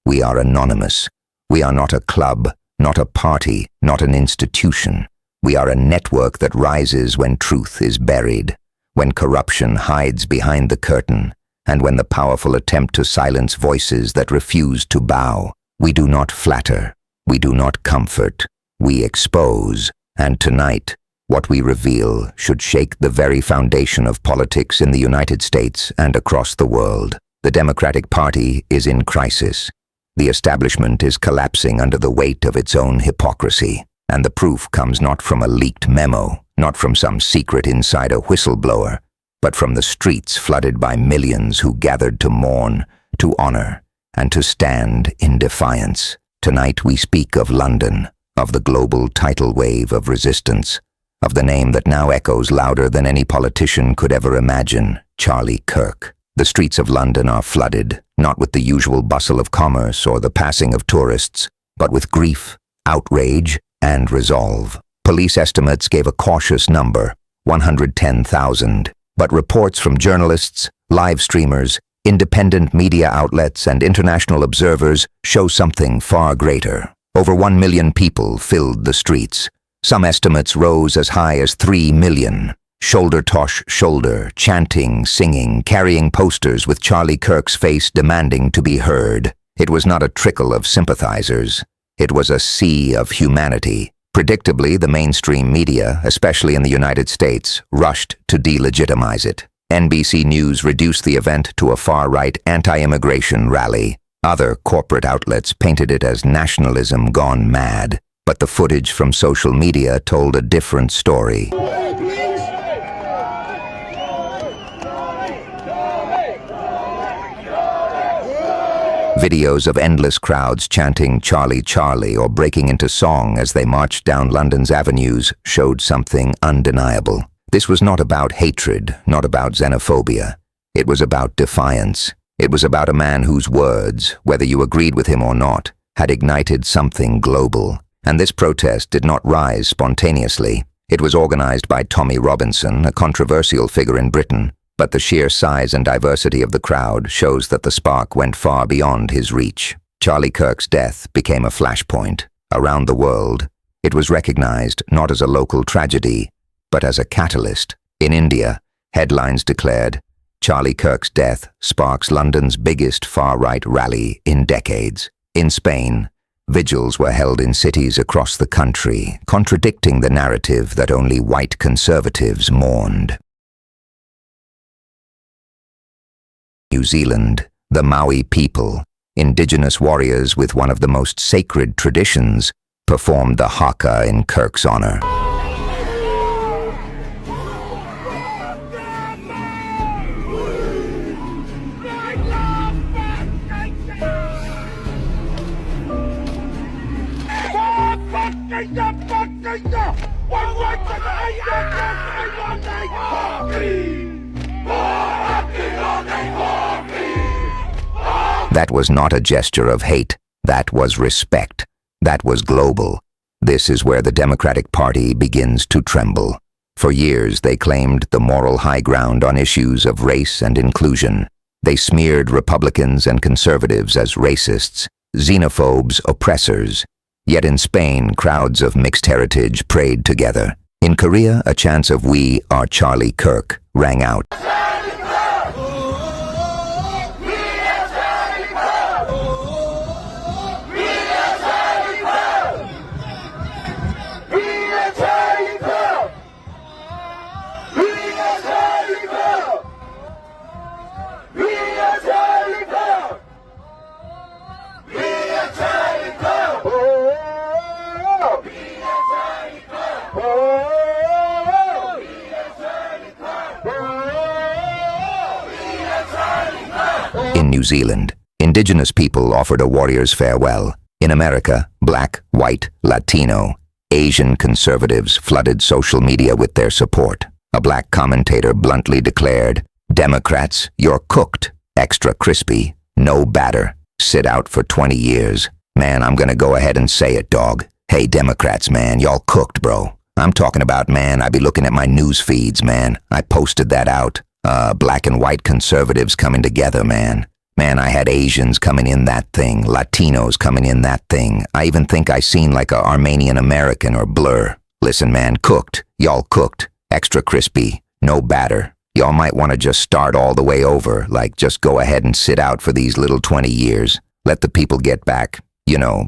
We are anonymous. We are not a club, not a party, not an institution. We are a network that rises when truth is buried, when corruption hides behind the curtain, and when the powerful attempt to silence voices that refuse to bow. We do not flatter. We do not comfort. We expose. And tonight, what we reveal should shake the very foundation of politics in the United States and across the world. The Democratic Party is in crisis. The establishment is collapsing under the weight of its own hypocrisy. And the proof comes not from a leaked memo, not from some secret insider whistleblower, but from the streets flooded by millions who gathered to mourn, to honor, and to stand in defiance. Tonight we speak of London, of the global tidal wave of resistance, of the name that now echoes louder than any politician could ever imagine, Charlie Kirk. The streets of London are flooded, not with the usual bustle of commerce or the passing of tourists, but with grief, outrage, and resolve. Police estimates gave a cautious number, 110,000, but reports from journalists, live streamers, independent media outlets, and international observers show something far greater. Over 1 million people filled the streets. Some estimates rose as high as 3 million. Shoulder to shoulder, chanting, singing, carrying posters with Charlie Kirk's face demanding to be heard. It was not a trickle of sympathizers. It was a sea of humanity. Predictably, the mainstream media, especially in the United States, rushed to delegitimize it. NBC News reduced the event to a far-right anti-immigration rally. Other corporate outlets painted it as nationalism gone mad. But the footage from social media told a different story. Videos of endless crowds chanting "Charlie, Charlie" or breaking into song as they marched down London's avenues showed something undeniable. This was not about hatred, not about xenophobia. It was about defiance. It was about a man whose words, whether you agreed with him or not, had ignited something global. And this protest did not rise spontaneously. It was organized by Tommy Robinson, a controversial figure in Britain, but the sheer size and diversity of the crowd shows that the spark went far beyond his reach. Charlie Kirk's death became a flashpoint. Around the world, it was recognized not as a local tragedy, but as a catalyst. In India, headlines declared, "Charlie Kirk's death sparks London's biggest far-right rally in decades." In Spain, vigils were held in cities across the country, contradicting the narrative that only white conservatives mourned. New Zealand, the Maori people, indigenous warriors with one of the most sacred traditions, performed the haka in Kirk's honor. That was not a gesture of hate. That was respect. That was global. This is where the Democratic Party begins to tremble. For years, they claimed the moral high ground on issues of race and inclusion. They smeared Republicans and conservatives as racists, xenophobes, oppressors. Yet in Spain, crowds of mixed heritage prayed together. In Korea, a chant of "We are Charlie Kirk" rang out. In New Zealand, indigenous people offered a warrior's farewell. In America, black, white, Latino, Asian conservatives flooded social media with their support. A black commentator bluntly declared, "Democrats, you're cooked. Extra crispy, no batter. Sit out for 20 years. Man, I'm gonna go ahead and say it, dog. Hey, Democrats, man, y'all cooked, bro. I'm talking about, man, I be looking at my news feeds, man. I posted that out. Black and white conservatives coming together, man. Man, I had Asians coming in that thing, Latinos coming in that thing. I even think I seen like a Armenian American or Blur. Listen, man, cooked. Y'all cooked. Extra crispy. No batter. Y'all might want to just start all the way over, like just go ahead and sit out for these little 20 years. Let the people get back,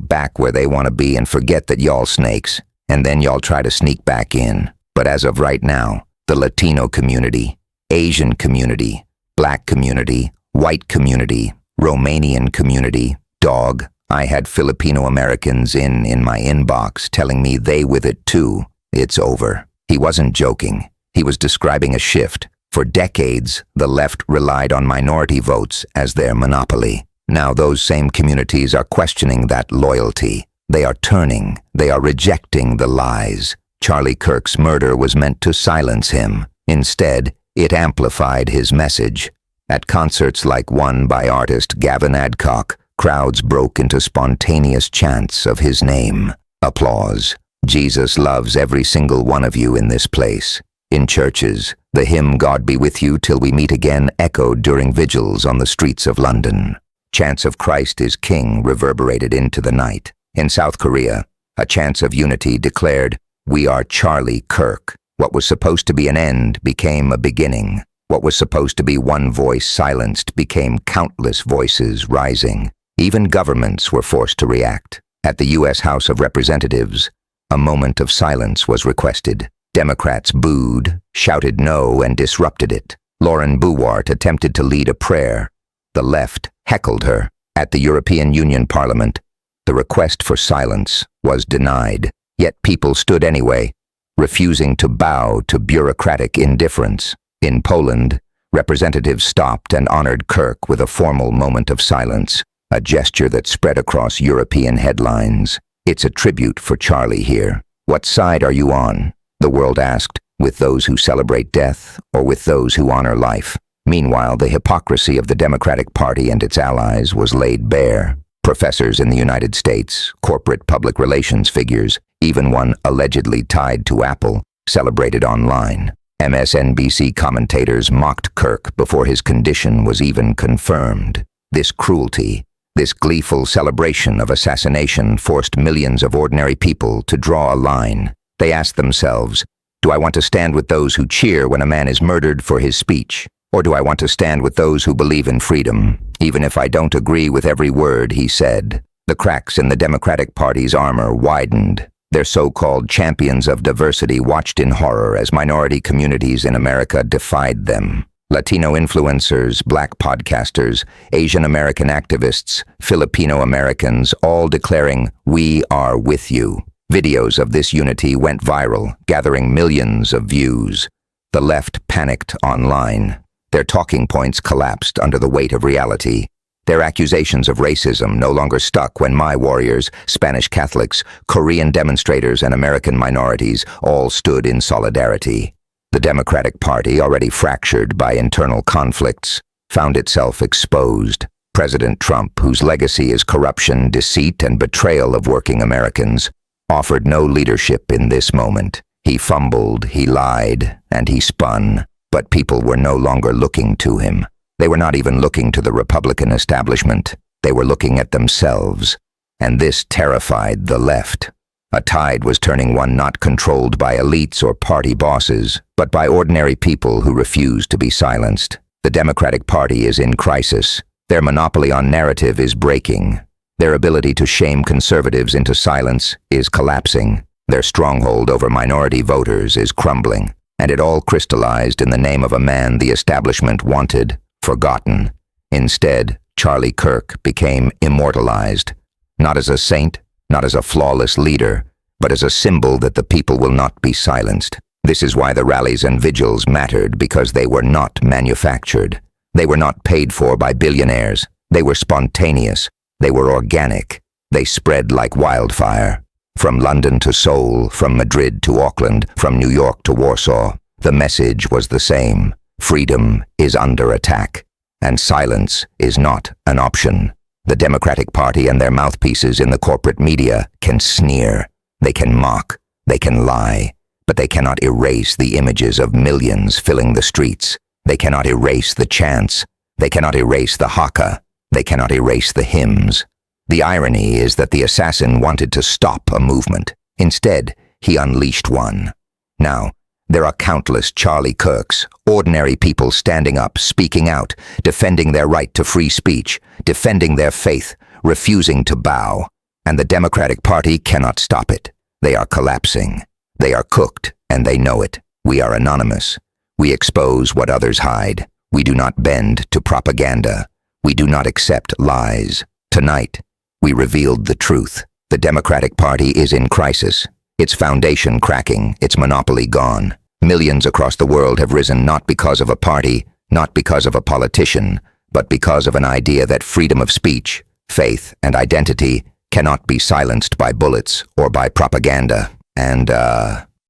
back where they want to be and forget that y'all snakes. And then y'all try to sneak back in. But as of right now, the Latino community, Asian community, Black community, white community, Romanian community, dog, I had Filipino Americans in my inbox telling me they with it too. It's over. He wasn't joking. He was describing a shift. For decades, the left relied on minority votes as their monopoly. Now those same communities are questioning that loyalty. They are turning. They are rejecting the lies. Charlie Kirk's murder was meant to silence him. Instead, it amplified his message. At concerts like one by artist Gavin Adcock, crowds broke into spontaneous chants of his name. Applause. Jesus loves every single one of you in this place. In churches, the hymn God Be With You Till We Meet Again echoed during vigils on the streets of London. Chants of Christ is King reverberated into the night. In South Korea, a chants of unity declared, "We are Charlie Kirk." What was supposed to be an end became a beginning. What was supposed to be one voice silenced became countless voices rising. Even governments were forced to react. At the U.S. House of Representatives, a moment of silence was requested. Democrats booed, shouted no, and disrupted it. Lauren Boebert attempted to lead a prayer. The left heckled her. At the European Union Parliament, the request for silence was denied. Yet people stood anyway, refusing to bow to bureaucratic indifference. In Poland, representatives stopped and honored Kirk with a formal moment of silence, a gesture that spread across European headlines. It's a tribute for Charlie here. What side are you on? The world asked, with those who celebrate death or with those who honor life. Meanwhile, the hypocrisy of the Democratic Party and its allies was laid bare. Professors in the United States, corporate public relations figures, even one allegedly tied to Apple, celebrated online. MSNBC commentators mocked Kirk before his condition was even confirmed. This cruelty, this gleeful celebration of assassination forced millions of ordinary people to draw a line. They asked themselves, do I want to stand with those who cheer when a man is murdered for his speech? Or do I want to stand with those who believe in freedom, even if I don't agree with every word he said? The cracks in the Democratic Party's armor widened. Their so-called champions of diversity watched in horror as minority communities in America defied them. Latino influencers, Black podcasters, Asian American activists, Filipino Americans, all declaring, "We are with you." Videos of this unity went viral, gathering millions of views. The left panicked online. Their talking points collapsed under the weight of reality. Their accusations of racism no longer stuck when my warriors, Spanish Catholics, Korean demonstrators, and American minorities all stood in solidarity. The Democratic Party, already fractured by internal conflicts, found itself exposed. President Trump, whose legacy is corruption, deceit, and betrayal of working Americans, offered no leadership in this moment. He fumbled, he lied, and he spun. But people were no longer looking to him. They were not even looking to the Republican establishment. They were looking at themselves. And this terrified the left. A tide was turning, one not controlled by elites or party bosses, but by ordinary people who refused to be silenced. The Democratic Party is in crisis. Their monopoly on narrative is breaking. Their ability to shame conservatives into silence is collapsing. Their stronghold over minority voters is crumbling. And it all crystallized in the name of a man the establishment wanted forgotten. Instead, Charlie Kirk became immortalized, not as a saint, not as a flawless leader, but as a symbol that the people will not be silenced. This is why the rallies and vigils mattered, because they were not manufactured. They were not paid for by billionaires. They were spontaneous. They were organic. They spread like wildfire. From London to Seoul, from Madrid to Auckland, from New York to Warsaw, the message was the same. Freedom is under attack, and silence is not an option. The Democratic Party and their mouthpieces in the corporate media can sneer, they can mock, they can lie, but they cannot erase the images of millions filling the streets. They cannot erase the chants. They cannot erase the haka. They cannot erase the hymns. The irony is that the assassin wanted to stop a movement. Instead, he unleashed one. Now, there are countless Charlie Kirks, ordinary people standing up, speaking out, defending their right to free speech, defending their faith, refusing to bow. And the Democratic Party cannot stop it. They are collapsing. They are cooked, and they know it. We are anonymous. We expose what others hide. We do not bend to propaganda. We do not accept lies. Tonight, we revealed the truth. The Democratic Party is in crisis. Its foundation cracking, its monopoly gone. Millions across the world have risen not because of a party, not because of a politician, but because of an idea that freedom of speech, faith, and identity cannot be silenced by bullets or by propaganda. And,